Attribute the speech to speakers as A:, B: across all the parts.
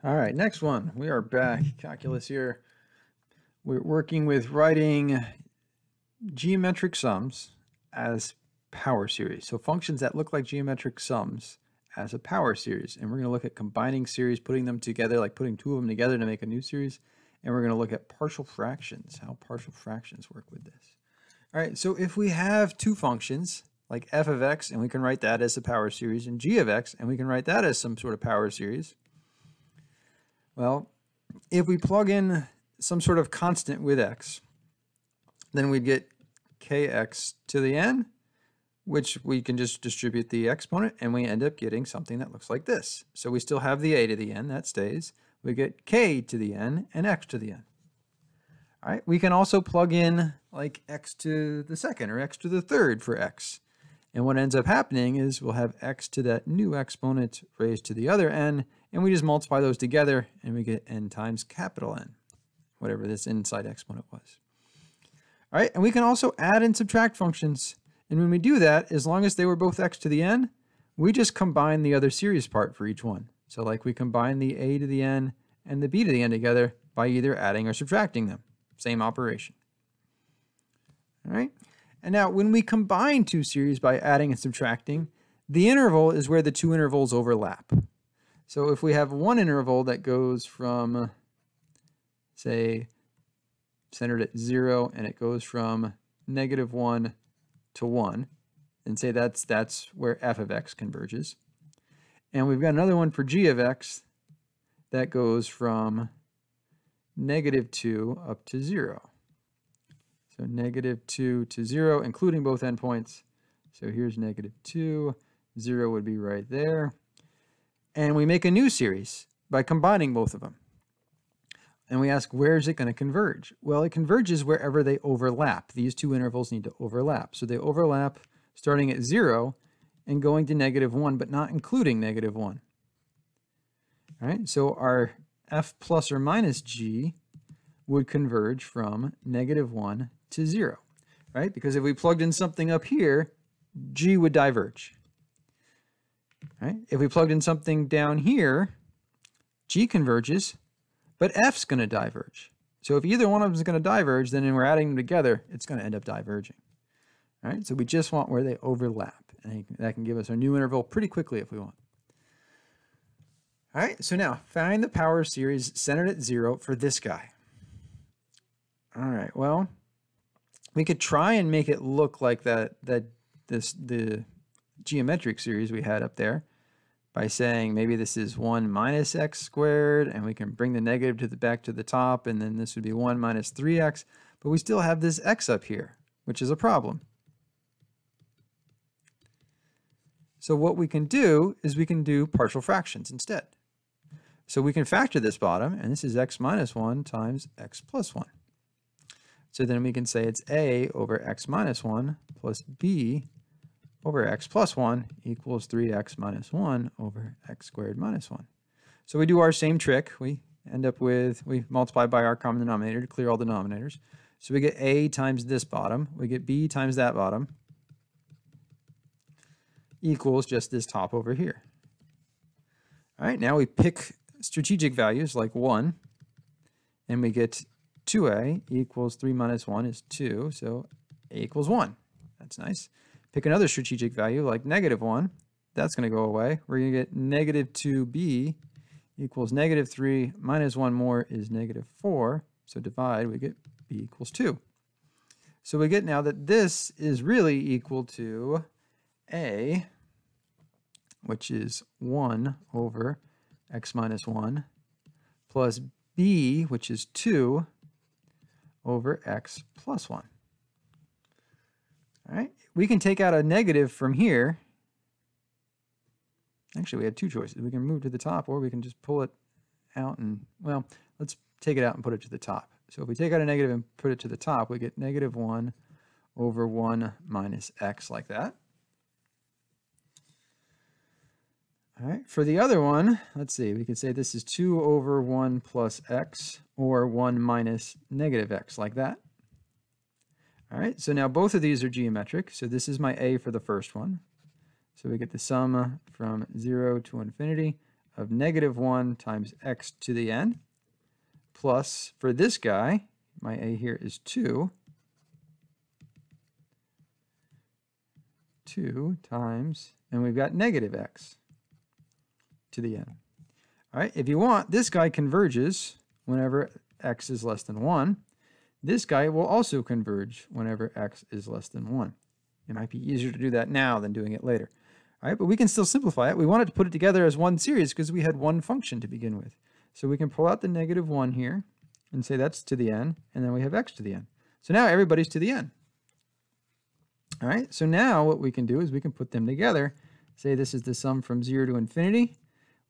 A: All right, next one. We are back. Calculus here. We're working with writing geometric sums as power series. So functions that look like geometric sums as a power series. And we're going to look at combining series, putting them together, like putting two of them together to make a new series. And we're going to look at partial fractions, how partial fractions work with this. All right, so if we have two functions, like f of x, and we can write that as a power series, and g of x, and we can write that as some sort of power series. Well, if we plug in some sort of constant with x, then we'd get kx to the n, which we can just distribute the exponent, and we end up getting something that looks like this. So we still have the a to the n, that stays. We get k to the n and x to the n. All right, we can also plug in like x to the second or x to the third for x. And what ends up happening is we'll have x to that new exponent raised to the other n, and we just multiply those together and we get n times capital N, whatever this inside exponent was. All right, and we can also add and subtract functions. And when we do that, as long as they were both x to the n, we just combine the other series part for each one. So like we combine the a to the n and the b to the n together by either adding or subtracting them. Same operation. All right. And now when we combine two series by adding and subtracting, the interval is where the two intervals overlap. So if we have one interval that goes from, say, centered at 0, and it goes from -1 to 1, and say that's where f of x converges. And we've got another one for g of x that goes from -2 up to 0. So -2 to 0, including both endpoints. So here's -2, 0 would be right there. And we make a new series by combining both of them. And we ask, where is it going to converge? Well, it converges wherever they overlap. These two intervals need to overlap. So they overlap starting at 0 and going to -1, but not including -1. All right, so our f plus or minus g would converge from -1 to 0, right? Because if we plugged in something up here, g would diverge, right? If we plugged in something down here, g converges, but f's going to diverge. So if either one of them is going to diverge, then when we're adding them together, it's going to end up diverging, right? So we just want where they overlap, and that can give us our new interval pretty quickly if we want. All right, so now find the power series centered at 0 for this guy. All right, well, we could try and make it look like the geometric series we had up there by saying maybe this is 1 minus x squared, and we can bring the negative to the back to the top, and then this would be 1 minus 3x, but we still have this x up here, which is a problem. So what we can do is we can do partial fractions instead. So we can factor this bottom, and this is x minus 1 times x plus 1. So then we can say it's a over x minus 1 plus b over x plus 1 equals 3x minus 1 over x squared minus 1. So we do our same trick. We end up with, we multiply by our common denominator to clear all denominators. So we get a times this bottom. We get b times that bottom equals just this top over here. All right, now we pick strategic values like 1, and we get 2a equals 3 minus 1 is 2, so a equals 1. That's nice. Pick another strategic value like -1. That's going to go away. We're going to get -2b equals -3 minus 1 more is -4. So divide, we get b equals 2. So we get now that this is really equal to a, which is 1 over x minus 1, plus b, which is 2, over x plus 1. All right, we can take out a negative from here. Actually, we have two choices. We can move to the top, or we can just pull it out and, well, let's take it out and put it to the top. So if we take out a negative and put it to the top, we get -1 over 1 minus x like that. All right, for the other one, let's see, we could say this is 2 over 1 plus x, or 1 minus -x, like that. All right, so now both of these are geometric, so this is my a for the first one. So we get the sum from 0 to infinity of negative 1 times x to the n, plus for this guy, my a here is 2 times, and we've got negative x to the n. All right, if you want, this guy converges whenever x is less than 1. This guy will also converge whenever x is less than 1. It might be easier to do that now than doing it later. All right, but we can still simplify it. We wanted to put it together as one series because we had one function to begin with. So we can pull out the negative 1 here and say that's to the n, and then we have x to the n. So now everybody's to the n. All right, so now what we can do is we can put them together. Say this is the sum from 0 to infinity.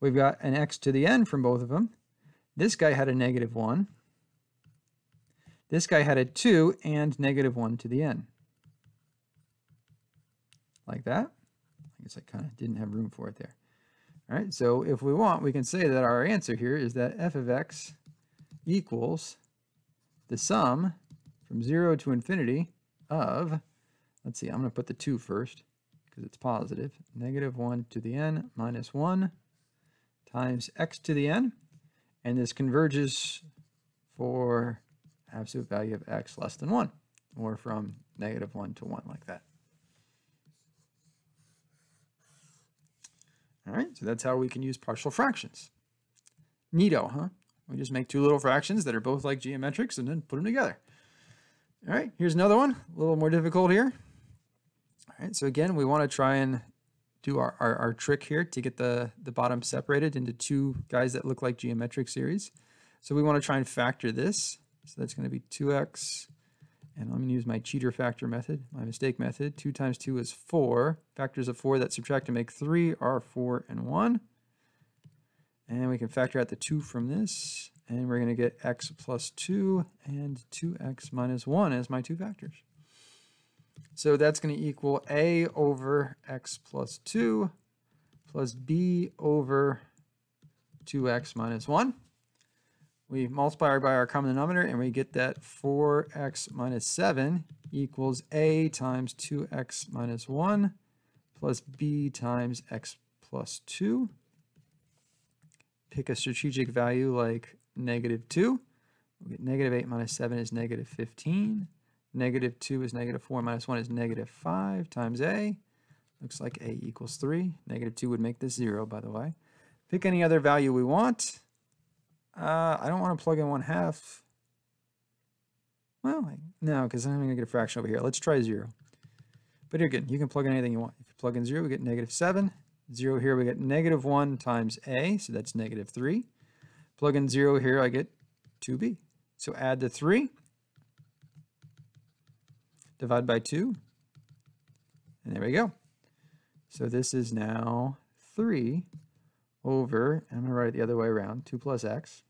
A: We've got an x to the n from both of them. This guy had a negative 1. This guy had a 2 and negative 1 to the n. Like that. I guess I kind of didn't have room for it there. All right, so if we want, we can say that our answer here is that f of x equals the sum from 0 to infinity of, let's see, I'm going to put the 2 first because it's positive, negative 1 to the n minus 1 times x to the n, and this converges for absolute value of x less than 1, or from negative 1 to 1 like that. All right, so that's how we can use partial fractions. Neato, huh? We just make two little fractions that are both like geometrics and then put them together. All right, here's another one, a little more difficult here. All right, so again, we want to try and do our trick here to get the bottom separated into two guys that look like geometric series. So we want to try and factor this. So that's going to be 2x, and I'm going to use my cheater factor method, my mistake method. 2 times 2 is 4. Factors of 4 that subtract to make 3 are 4 and 1. And we can factor out the 2 from this, and we're going to get x plus 2 and 2x minus 1 as my two factors. So that's going to equal a over x plus 2 plus b over 2x minus 1. We multiply by our common denominator, and we get that 4x minus 7 equals a times 2x minus 1 plus b times x plus 2. Pick a strategic value like negative 2. We get negative 8 minus 7 is negative 15. Negative 2 is negative 4 minus 1 is negative 5 times a. Looks like a equals 3. Negative 2 would make this 0, by the way. Pick any other value we want. I don't want to plug in 1/2. Well, no, because I'm going to get a fraction over here. Let's try 0. But again, you can plug in anything you want. If you plug in 0, we get negative 7. 0 here, we get negative 1 times a, so that's negative 3. Plug in 0 here, I get 2b. So add the 3. Divide by 2. And there we go. So this is now 3 over, I'm going to write it the other way around, 2 plus x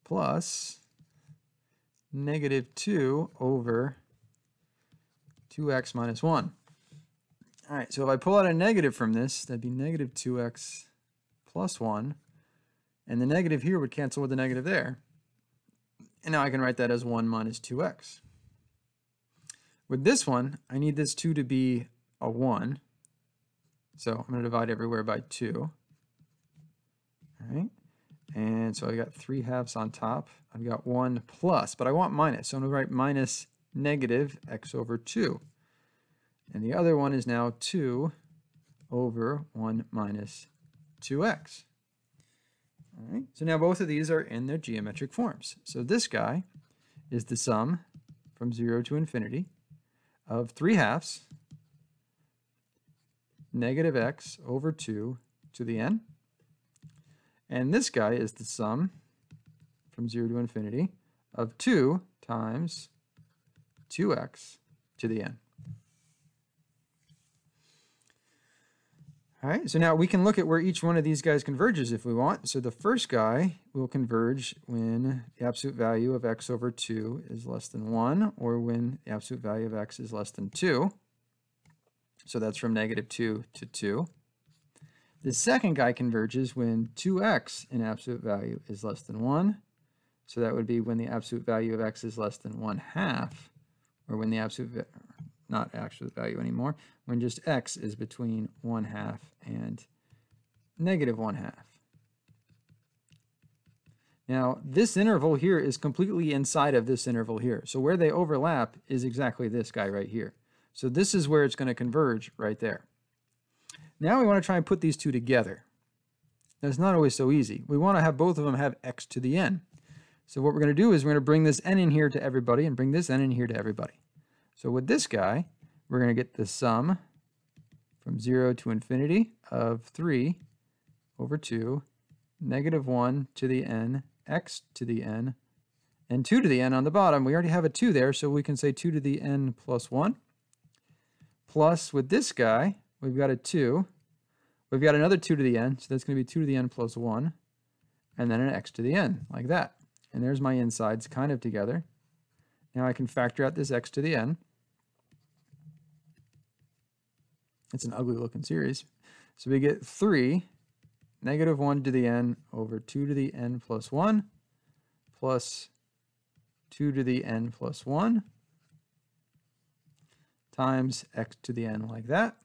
A: plus negative 2 over 2x minus 1. All right, so if I pull out a negative from this, that'd be negative 2x plus 1. And the negative here would cancel with the negative there. And now I can write that as 1 minus 2x. With this one, I need this 2 to be a 1. So I'm going to divide everywhere by 2. All right. And so I got 3/2 on top. I've got 1 plus, but I want minus. So I'm going to write minus negative x over 2. And the other one is now 2 over 1 minus 2x. All right. So now both of these are in their geometric forms. So this guy is the sum from 0 to infinity of 3/2 negative x over 2 to the n. And this guy is the sum from 0 to infinity of 2 times 2x to the n. All right, so now we can look at where each one of these guys converges if we want. So the first guy will converge when the absolute value of x over 2 is less than 1, or when the absolute value of x is less than 2. So that's from negative 2 to 2. The second guy converges when 2x in absolute value is less than 1. So that would be when the absolute value of x is less than 1/2, or when the absolute, not absolute value anymore, when just x is between 1/2 and negative 1/2. Now, this interval here is completely inside of this interval here. So where they overlap is exactly this guy right here. So this is where it's going to converge right there. Now we want to try and put these two together. That's not always so easy. We want to have both of them have x to the n. So what we're going to do is we're going to bring this n in here to everybody and bring this n in here to everybody. So with this guy, we're going to get the sum from 0 to infinity of 3 over 2, negative 1 to the n, x to the n, and 2 to the n on the bottom. We already have a 2 there, so we can say 2 to the n plus 1. Plus, with this guy, we've got a 2. We've got another 2 to the n, so that's going to be 2 to the n plus 1, and then an x to the n, like that. And there's my insides kind of together. Now I can factor out this x to the n. It's an ugly looking series. So we get 3, negative 1 to the n over 2 to the n plus 1, plus 2 to the n plus 1, times x to the n, like that.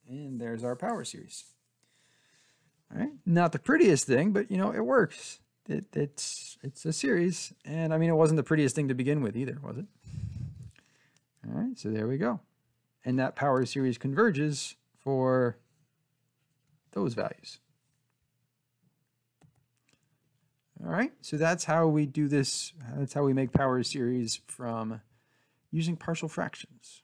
A: And there's our power series. All right, not the prettiest thing, but you know, it works. It's a series, and I mean, it wasn't the prettiest thing to begin with either, was it? All right, so there we go. And that power series converges for those values. All right, so that's how we do this. That's how we make power series from using partial fractions.